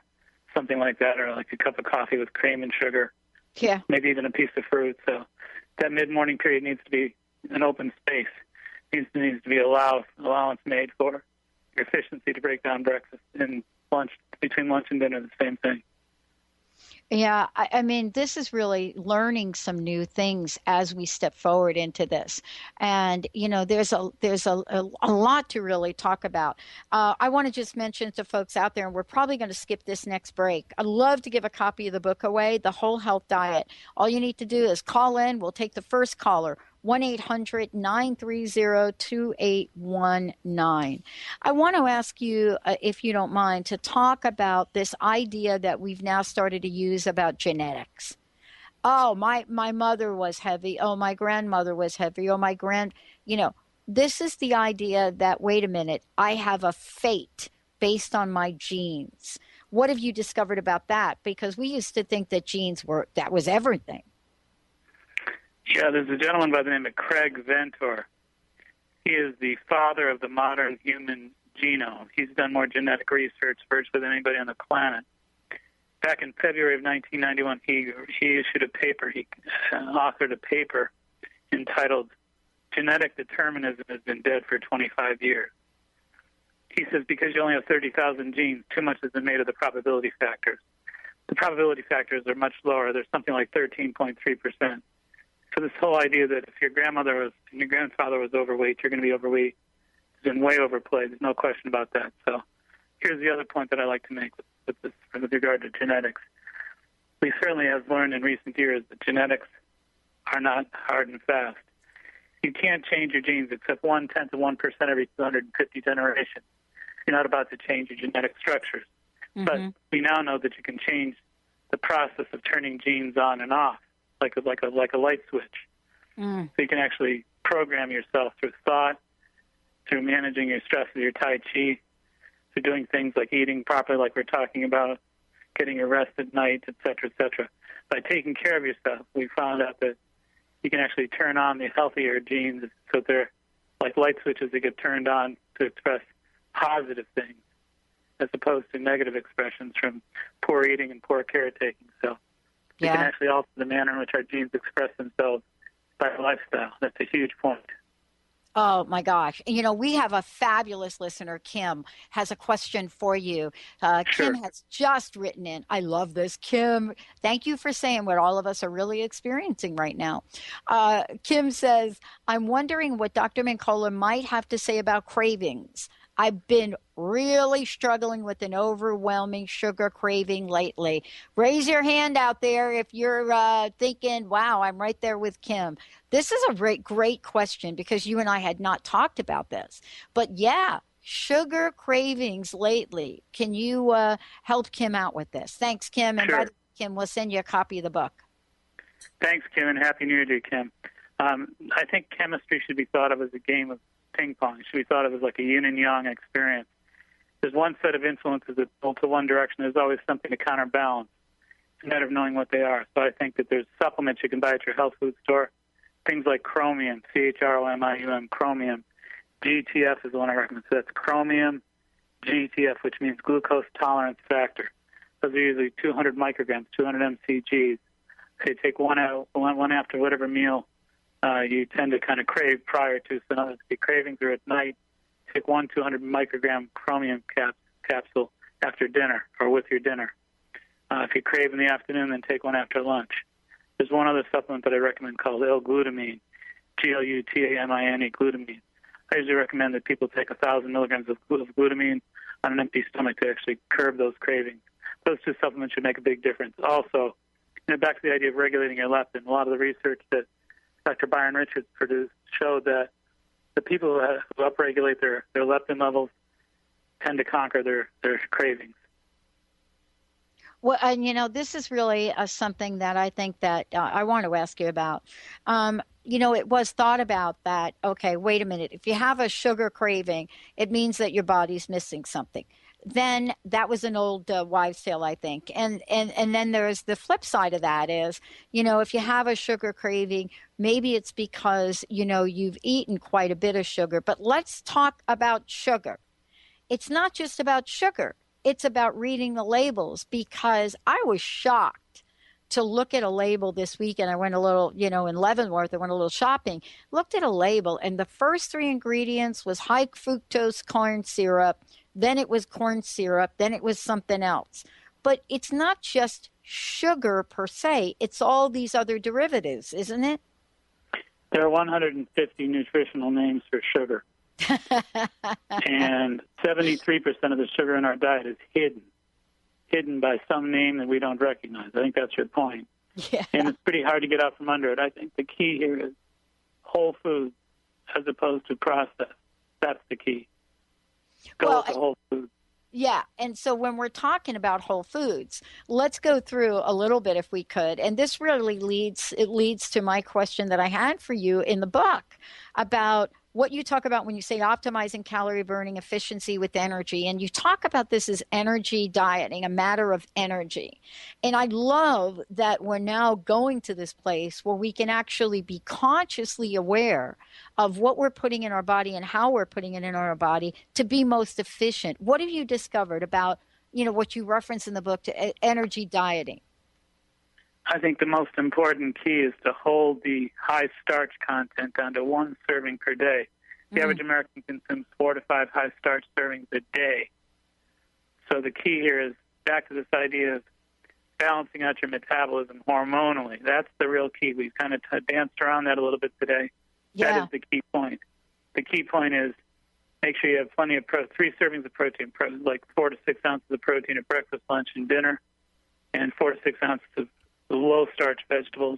something like that, or like a cup of coffee with cream and sugar. Yeah. Maybe even a piece of fruit. So that mid-morning period needs to be an open space. Needs to be allowance made for your efficiency to break down breakfast and lunch. Between lunch and dinner, the same thing. Yeah, I mean, this is really learning some new things as we step forward into this. And, there's a lot to really talk about. I want to just mention to folks out there, and we're probably going to skip this next break. I'd love to give a copy of the book away, The Whole Health Diet. All you need to do is call in. We'll take the first caller. 1-800-930-2819. I want to ask you, if you don't mind, to talk about this idea that we've now started to use about genetics. Oh, my mother was heavy. Oh, my grandmother was heavy. Oh, this is the idea that, wait a minute, I have a fate based on my genes. What have you discovered about that? Because we used to think that that was everything. Yeah, there's a gentleman by the name of Craig Venter. He is the father of the modern human genome. He's done more genetic research virtually than anybody on the planet. Back in February of 1991, he issued a paper. He authored a paper entitled "Genetic Determinism Has Been Dead for 25 Years." He says because you only have 30,000 genes, too much has been made of the probability factors. The probability factors are much lower. There's something like 13.3%. So this whole idea that if your grandmother and your grandfather was overweight, you're going to be overweight has been way overplayed. There's no question about that. So here's the other point that I like to make with regard to genetics. We certainly have learned in recent years that genetics are not hard and fast. You can't change your genes except 0.1% of 1% every 250 generations. You're not about to change your genetic structures. Mm-hmm. But we now know that you can change the process of turning genes on and off, like a light switch. So you can actually program yourself through thought, through managing your stress with your Tai Chi, through doing things like eating properly, like we're talking about, getting your rest at night, et cetera, et cetera. By taking care of yourself, we found out that you can actually turn on the healthier genes so they're like light switches that get turned on to express positive things as opposed to negative expressions from poor eating and poor caretaking. So we can actually alter the manner in which our genes express themselves by our lifestyle. That's a huge point. Oh, my gosh. We have a fabulous listener. Kim has a question for you. Sure. Kim has just written in. I love this, Kim. Thank you for saying what all of us are really experiencing right now. Kim says, I'm wondering what Dr. Mincolla might have to say about cravings. I've been really struggling with an overwhelming sugar craving lately. Raise your hand out there if you're thinking, wow, I'm right there with Kim. This is a great question because you and I had not talked about this. But yeah, sugar cravings lately. Can you help Kim out with this? Thanks, Kim. And by the way, Kim, we'll send you a copy of the book. Thanks, Kim, and Happy New Year to you, Kim. I think chemistry should be thought of as a game of ping pong. It should be thought of as like a yin and yang experience. There's one set of influences that pull to one direction. There's always something to counterbalance. It's a matter of knowing what they are. So I think that there's supplements you can buy at your health food store, things like chromium, chromium, chromium. GTF is the one I recommend. So that's chromium, GTF, which means glucose tolerance factor. Those are usually 200 micrograms, 200 mcgs. So you take one after whatever meal you tend to kind of crave prior to. So in other words, if your cravings are at night, take 1 200 microgram chromium capsule after dinner or with your dinner. If you crave in the afternoon, then take one after lunch. There's one other supplement that I recommend called L-glutamine, Glutamine, glutamine. I usually recommend that people take 1,000 milligrams of glutamine on an empty stomach to actually curb those cravings. Those two supplements should make a big difference. Also, back to the idea of regulating your leptin, a lot of the research that Dr. Byron Richards produced showed that the people who upregulate their leptin levels tend to conquer their cravings. Well, and this is really something that I think that I want to ask you about. It was thought about that, okay, wait a minute. If you have a sugar craving, it means that your body's missing something. Then that was an old wives' tale, I think. And then there's the flip side of that is, if you have a sugar craving, maybe it's because, you've eaten quite a bit of sugar. But let's talk about sugar. It's not just about sugar. It's about reading the labels, because I was shocked to look at a label this weekend. I went a little, in Leavenworth, I went a little shopping, looked at a label, and the first 3 ingredients was high fructose corn syrup, then it was corn syrup, then it was something else. But it's not just sugar per se, it's all these other derivatives, isn't it? There are 150 nutritional names for sugar. And 73% of the sugar in our diet is hidden by some name that we don't recognize. I think that's your point. Yeah. And it's pretty hard to get out from under it. I think the key here is whole foods as opposed to processed. That's the key. Go to whole foods. Yeah. And so when we're talking about whole foods, let's go through a little bit if we could. And this really leads to my question that I had for you in the book about what you talk about when you say optimizing calorie burning efficiency with energy. And you talk about this as energy dieting, a matter of energy. And I love that we're now going to this place where we can actually be consciously aware of what we're putting in our body and how we're putting it in our body to be most efficient. What have you discovered about, what you reference in the book to energy dieting? I think the most important key is to hold the high starch content down to 1 serving per day. The average American consumes 4 to 5 high starch servings a day. So the key here is back to this idea of balancing out your metabolism hormonally. That's the real key. We've kind of danced around that a little bit today. Yeah. That is the key point. The key point is make sure you have plenty of 3 servings of protein, like 4 to 6 ounces of protein at breakfast, lunch, and dinner, and 4 to 6 ounces of low-starch vegetables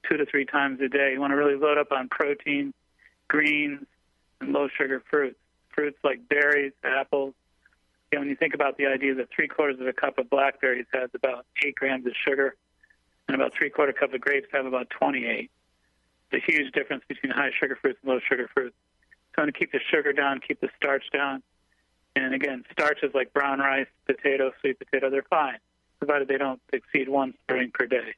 2 to 3 times a day. You want to really load up on protein, greens, and low-sugar fruits. Fruits like berries, apples. When you think about the idea that 3/4 of a cup of blackberries has about 8 grams of sugar, and about 3/4 cup of grapes have about 28. There's a huge difference between high-sugar fruits and low-sugar fruits. So you want to keep the sugar down, keep the starch down. And again, starches like brown rice, potato, sweet potato, they're fine, provided they don't exceed 1 serving per day.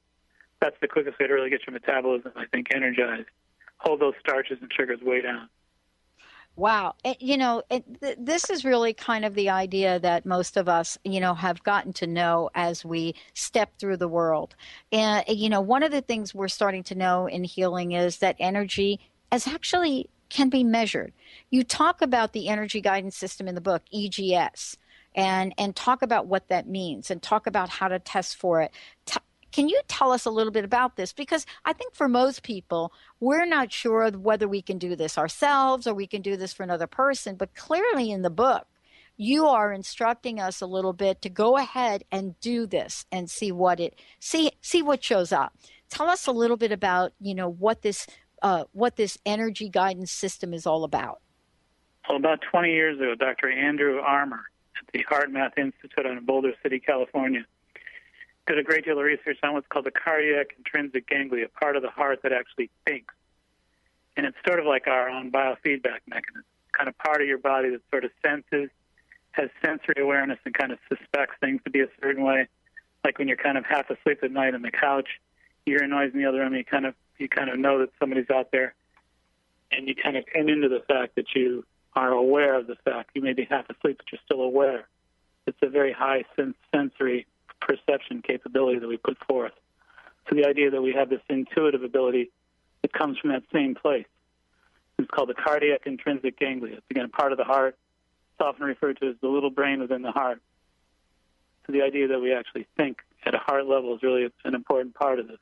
That's the quickest way to really get your metabolism, I think, energized. Hold those starches and sugars way down. Wow. This is really kind of the idea that most of us, have gotten to know as we step through the world. And, one of the things we're starting to know in healing is that energy can be measured. You talk about the energy guidance system in the book, EGS, and talk about what that means and talk about how to test for it. Can you tell us a little bit about this? Because I think for most people, we're not sure whether we can do this ourselves or we can do this for another person. But clearly in the book, you are instructing us a little bit to go ahead and do this and see what shows up. Tell us a little bit about, what this energy guidance system is all about. Well, about 20 years ago, Dr. Andrew Armour at the Heart Math Institute in Boulder City, California, did a great deal of research on what's called the cardiac intrinsic ganglia, a part of the heart that actually thinks. And it's sort of like our own biofeedback mechanism, kind of part of your body that sort of senses, has sensory awareness, and kind of suspects things to be a certain way. Like when you're kind of half asleep at night on the couch, you hear a noise in the other room, you kind of know that somebody's out there, and you kind of tune into the fact that you are aware of the fact. You may be half asleep, but you're still aware. It's a very high sensory perception capability that we put forth. So the idea that we have this intuitive ability, it comes from that same place. It's called the cardiac intrinsic ganglia. It's, again, part of the heart. It's often referred to as the little brain within the heart. So the idea that we actually think at a heart level is really an important part of this.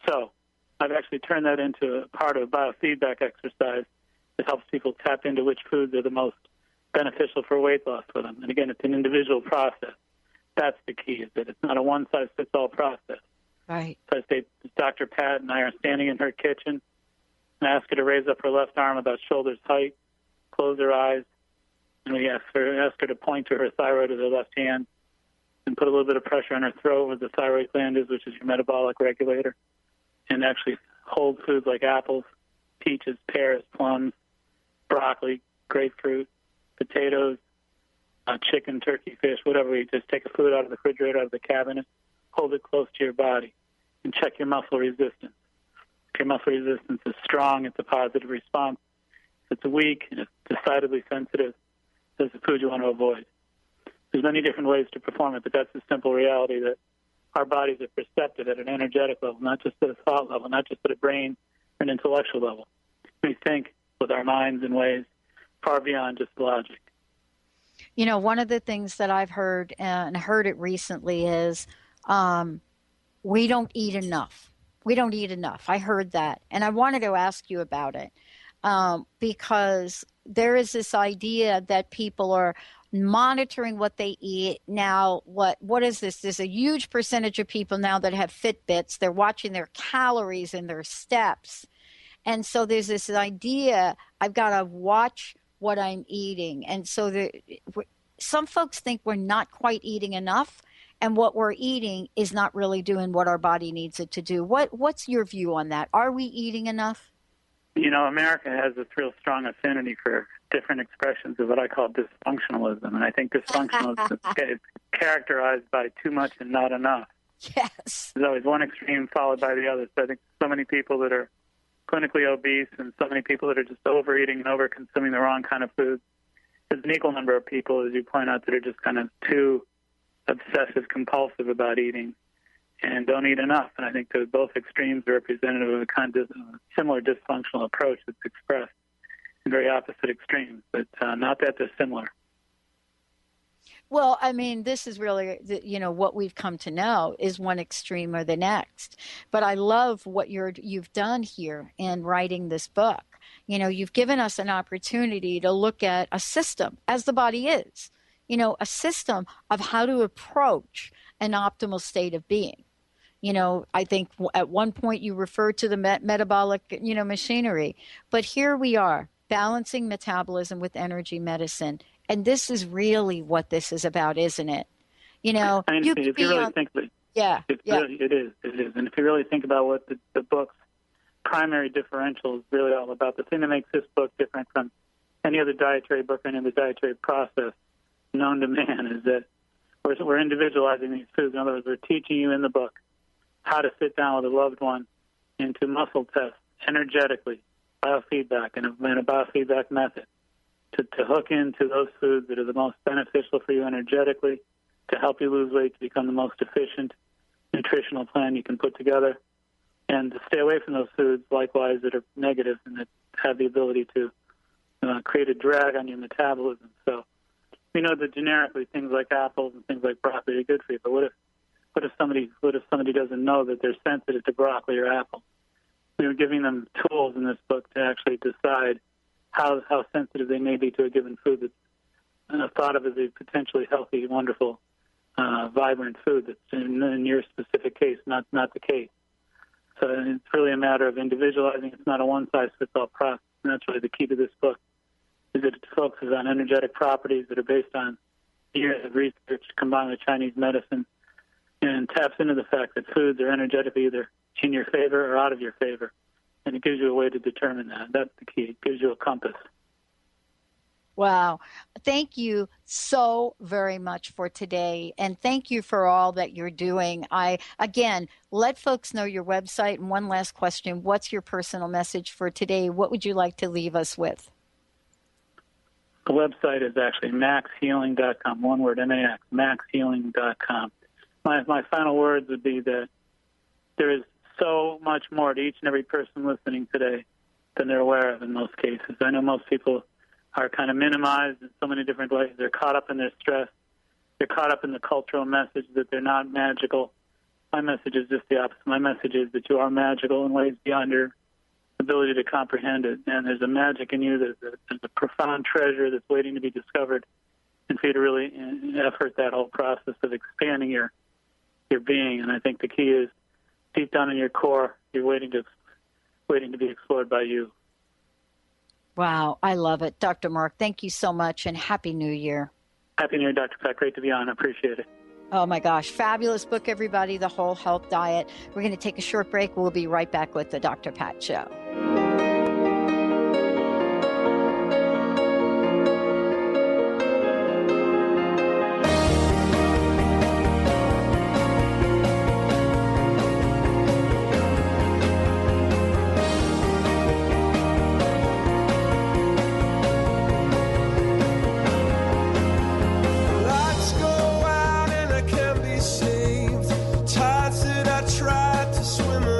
So I've actually turned that into a part of a biofeedback exercise that helps people tap into which foods are the most beneficial for weight loss for them. And again, it's an individual process. That's the key, is that it's not a one-size-fits-all process. Right. So I say Dr. Pat and I are standing in her kitchen, And ask her to raise up her left arm about shoulder's height, close her eyes, and we ask her to point to her thyroid with her left hand and put a little bit of pressure on her throat where the thyroid gland is, which is your metabolic regulator, and actually hold foods like apples, peaches, pears, plums, broccoli, grapefruit, potatoes, chicken, turkey, fish, whatever. You just take a food out of the refrigerator, out of the cabinet, hold it close to your body, and check your muscle resistance. If your muscle resistance is strong, it's a positive response. If it's weak and it's decidedly sensitive, there's a food you want to avoid. There's many different ways to perform it, but that's the simple reality that our bodies are perceptive at an energetic level, not just at a thought level, not just at a brain or an intellectual level. We think with our minds in ways far beyond just logic. You know, one of the things that I've heard, and heard it recently, is we don't eat enough. We don't eat enough. I heard that. And I wanted to ask you about it because there is this idea that people are monitoring what they eat. Now, what is this? There's a huge percentage of people now that have Fitbits. They're watching their calories and their steps. And so there's this idea, I've got to watch what I'm eating. And so some folks think we're not quite eating enough, and what we're eating is not really doing what our body needs it to do. What's your view on that? Are we eating enough? You know, America has this real strong affinity for different expressions of what I call dysfunctionalism, and I think dysfunctionalism is characterized by too much and not enough. Yes. There's always one extreme followed by the other. So I think so many people that are clinically obese and so many people that are just overeating and over-consuming the wrong kind of foods. There's an equal number of people, as you point out, that are just kind of too obsessive compulsive about eating and don't eat enough. And I think that both extremes are representative of a kind of similar dysfunctional approach that's expressed in very opposite extremes, but not that they're similar. Well, I mean, this is really, what we've come to know is one extreme or the next. But I love what you've done here in writing this book. You know, you've given us an opportunity to look at a system, as the body is, a system of how to approach an optimal state of being. You know, I think at one point you referred to the metabolic, machinery. But here we are, balancing metabolism with energy medicine. And this is really what this is about, isn't it? You know, if you really think of it, it is. And if you really think about what the book's primary differential is really all about, the thing that makes this book different from any other dietary book or any other dietary process known to man is that we're individualizing these foods. In other words, we're teaching you in the book how to sit down with a loved one and to muscle test energetically, biofeedback, and a biofeedback method. To hook into those foods that are the most beneficial for you energetically, to help you lose weight, to become the most efficient nutritional plan you can put together, and to stay away from those foods, likewise, that are negative and that have the ability to create a drag on your metabolism. So we know that generically things like apples and things like broccoli are good for you, but what if somebody doesn't know that they're sensitive to broccoli or apples? We were giving them tools in this book to actually decide how sensitive they may be to a given food that's thought of as a potentially healthy, wonderful, vibrant food that's in your specific case not the case. So it's really a matter of individualizing. It's not a one-size-fits-all process. And that's really the key to this book, is that it focuses on energetic properties that are based on years of research combined with Chinese medicine and taps into the fact that foods are energetically either in your favor or out of your favor. And it gives you a way to determine that. That's the key. It gives you a compass. Wow. Thank you so very much for today. And thank you for all that you're doing. Again, let folks know your website. And one last question. What's your personal message for today? What would you like to leave us with? The website is actually maxhealing.com. One word, M-A-X, maxhealing.com. My final words would be that there is so much more to each and every person listening today than they're aware of in most cases. I know most people are kind of minimized in so many different ways. They're caught up in their stress. They're caught up in the cultural message that they're not magical. My message is just the opposite. My message is that you are magical in ways beyond your ability to comprehend it. And there's a magic in you. There's a profound treasure that's waiting to be discovered, and for you to really effort that whole process of expanding your being. And I think the key is deep down in your core, you're waiting to waiting to be explored by you. Wow, I love it. Dr. Mark, thank you so much, and Happy New Year. Happy New Year, Dr. Pat. Great to be on. I appreciate it. Oh, my gosh. Fabulous book, everybody, The Whole Health Diet. We're going to take a short break. We'll be right back with the Dr. Pat Show. Swim